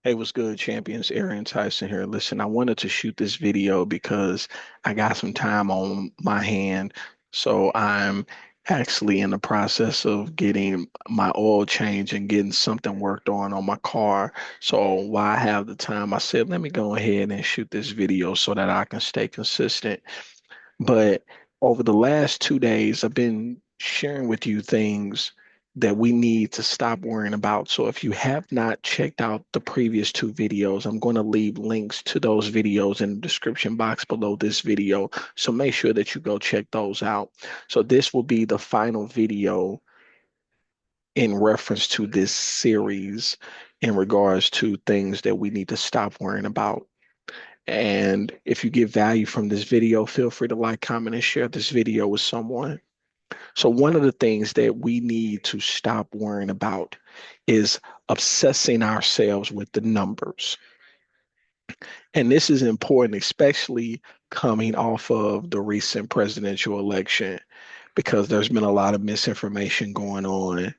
Hey, what's good, champions? Arian, Tyson here. Listen, I wanted to shoot this video because I got some time on my hand. So I'm actually in the process of getting my oil change and getting something worked on my car. So while I have the time, I said, let me go ahead and shoot this video so that I can stay consistent. But over the last 2 days, I've been sharing with you things that we need to stop worrying about. So if you have not checked out the previous two videos, I'm going to leave links to those videos in the description box below this video. So make sure that you go check those out. So this will be the final video in reference to this series in regards to things that we need to stop worrying about. And if you get value from this video, feel free to like, comment, and share this video with someone. So, one of the things that we need to stop worrying about is obsessing ourselves with the numbers. And this is important, especially coming off of the recent presidential election, because there's been a lot of misinformation going on.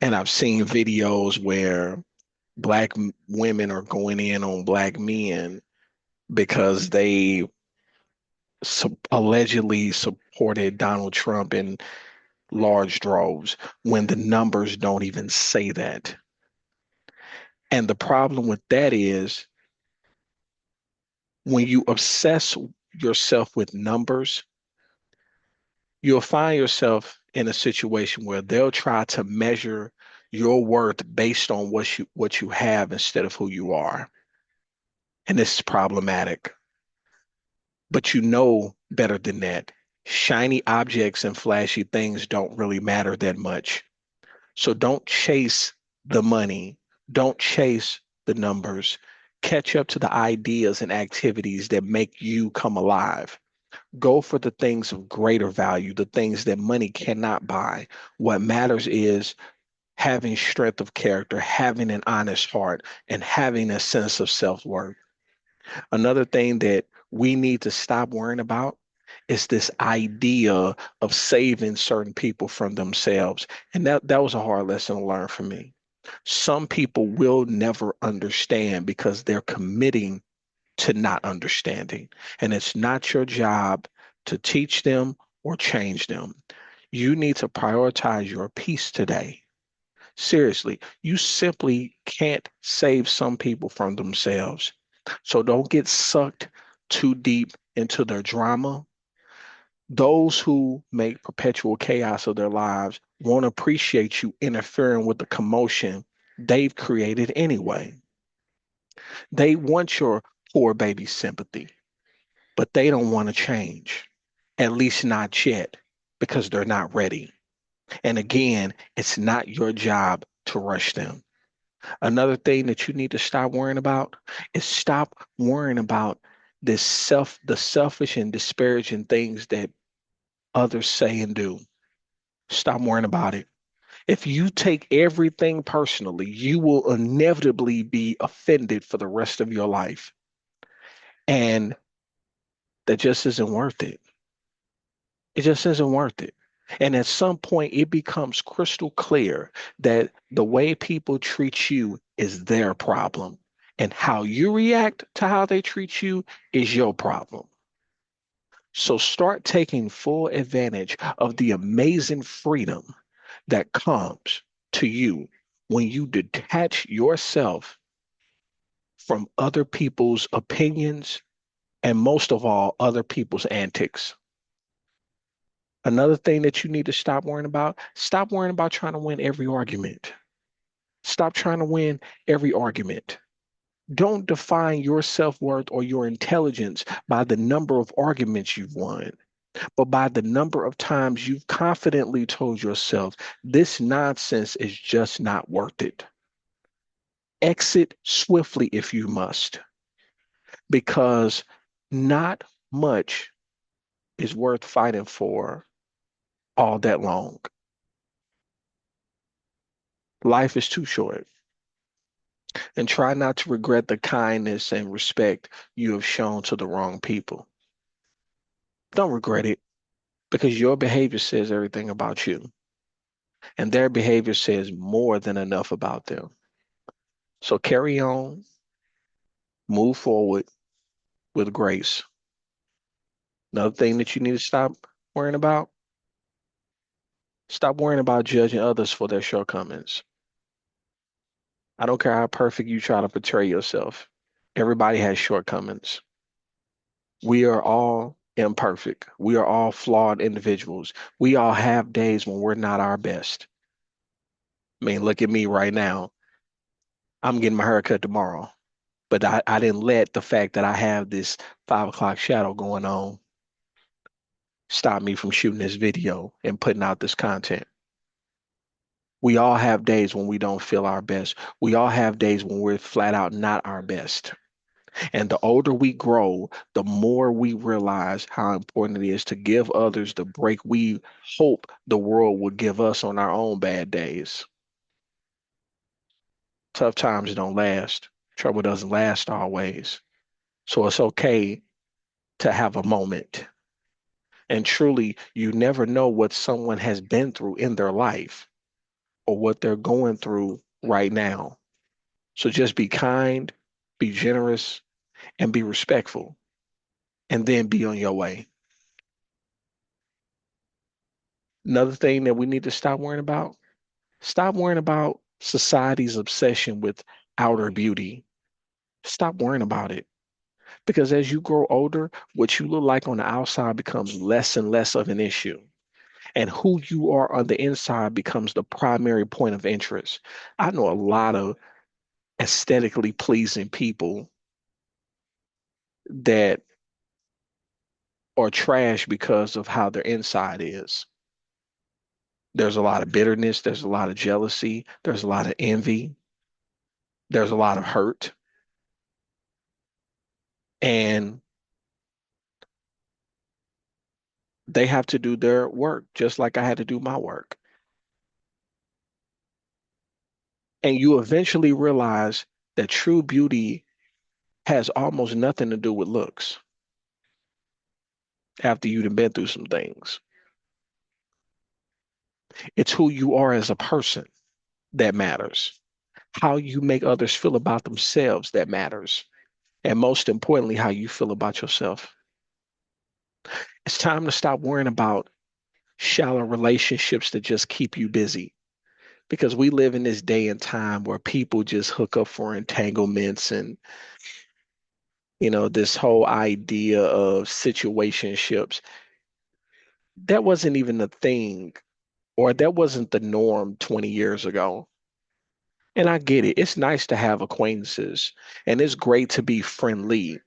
And I've seen videos where women are going in on black men because they allegedly supported Donald Trump in large droves when the numbers don't even say that. And the problem with that is when you obsess yourself with numbers, you'll find yourself in a situation where they'll try to measure your worth based on what you have instead of who you are. And this is problematic. But you know better than that. Shiny objects and flashy things don't really matter that much. So don't chase the money. Don't chase the numbers. Catch up to the ideas and activities that make you come alive. Go for the things of greater value, the things that money cannot buy. What matters is having strength of character, having an honest heart, and having a sense of self-worth. Another thing that we need to stop worrying about is this idea of saving certain people from themselves. And that was a hard lesson to learn for me. Some people will never understand because they're committing to not understanding. And it's not your job to teach them or change them. You need to prioritize your peace today. Seriously, you simply can't save some people from themselves. So don't get sucked too deep into their drama. Those who make perpetual chaos of their lives won't appreciate you interfering with the commotion they've created anyway. They want your poor baby sympathy, but they don't want to change, at least not yet, because they're not ready. And again, it's not your job to rush them. Another thing that you need to stop worrying about is stop worrying about the selfish and disparaging things that others say and do. Stop worrying about it. If you take everything personally, you will inevitably be offended for the rest of your life. And that just isn't worth it. It just isn't worth it. And at some point, it becomes crystal clear that the way people treat you is their problem. And how you react to how they treat you is your problem. So start taking full advantage of the amazing freedom that comes to you when you detach yourself from other people's opinions and most of all, other people's antics. Another thing that you need to stop worrying about trying to win every argument. Stop trying to win every argument. Don't define your self-worth or your intelligence by the number of arguments you've won, but by the number of times you've confidently told yourself, this nonsense is just not worth it. Exit swiftly if you must, because not much is worth fighting for all that long. Life is too short. And try not to regret the kindness and respect you have shown to the wrong people. Don't regret it because your behavior says everything about you, and their behavior says more than enough about them. So carry on, Move forward with grace. Another thing that you need to worrying about, stop worrying about judging others for their shortcomings. I don't care how perfect you try to portray yourself. Everybody has shortcomings. We are all imperfect. We are all flawed individuals. We all have days when we're not our best. I mean, look at me right now. I'm getting my hair cut tomorrow, but I didn't let the fact that I have this 5 o'clock shadow going on stop me from shooting this video and putting out this content. We all have days when we don't feel our best. We all have days when we're flat out not our best. And the older we grow, the more we realize how important it is to give others the break we hope the world will give us on our own bad days. Tough times don't last. Trouble doesn't last always. So it's okay to have a moment. And truly, you never know what someone has been through in their life or what they're going through right now. So just be kind, be generous, and be respectful, and then be on your way. Another thing that we need to stop worrying about society's obsession with outer beauty. Stop worrying about it. Because as you grow older, what you look like on the outside becomes less and less of an issue. And who you are on the inside becomes the primary point of interest. I know a lot of aesthetically pleasing people that are trash because of how their inside is. There's a lot of bitterness, there's a lot of jealousy, there's a lot of envy, there's a lot of hurt. And they have to do their work just like I had to do my work. And you eventually realize that true beauty has almost nothing to do with looks after you've been through some things. It's who you are as a person that matters, how you make others feel about themselves that matters, and most importantly, how you feel about yourself. It's time to stop worrying about shallow relationships that just keep you busy because we live in this day and time where people just hook up for entanglements and this whole idea of situationships that wasn't even a thing or that wasn't the norm 20 years ago. And I get it. It's nice to have acquaintances and it's great to be friendly,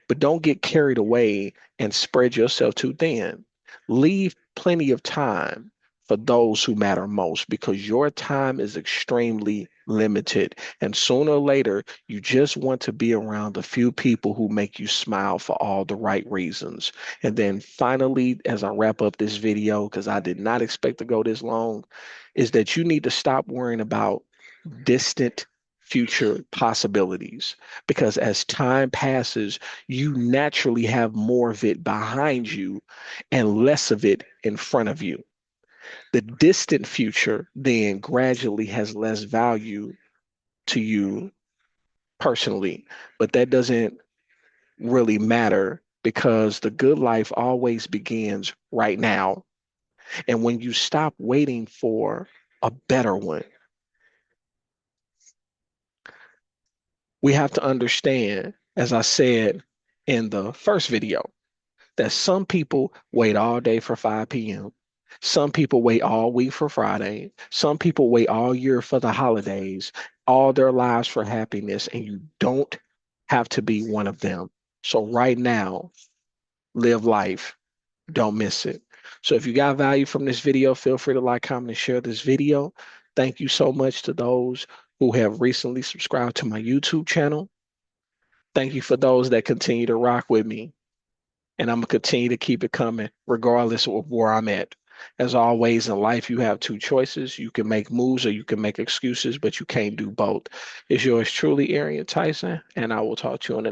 but don't get carried away and spread yourself too thin. Leave plenty of time for those who matter most because your time is extremely limited. And sooner or later, you just want to be around a few people who make you smile for all the right reasons. And then finally, as I wrap up this video, because I did not expect to go this long, is that you need to stop worrying about distant future possibilities because as time passes, you naturally have more of it behind you and less of it in front of you. The distant future then gradually has less value to you personally, but that doesn't really matter because the good life always begins right now. And when you stop waiting for a better one, we have to understand, as I said in the first video, that some people wait all day for 5 p.m. Some people wait all week for Friday. Some people wait all year for the holidays, all their lives for happiness, and you don't have to be one of them. So right now, live life. Don't miss it. So if you got value from this video, feel free to like, comment, and share this video. Thank you so much to those who have recently subscribed to my YouTube channel. Thank you for those that continue to rock with me. And I'm going to continue to keep it coming regardless of where I'm at. As always in life, you have two choices. You can make moves or you can make excuses, but you can't do both. It's yours truly, Arian Tyson, and I will talk to you on the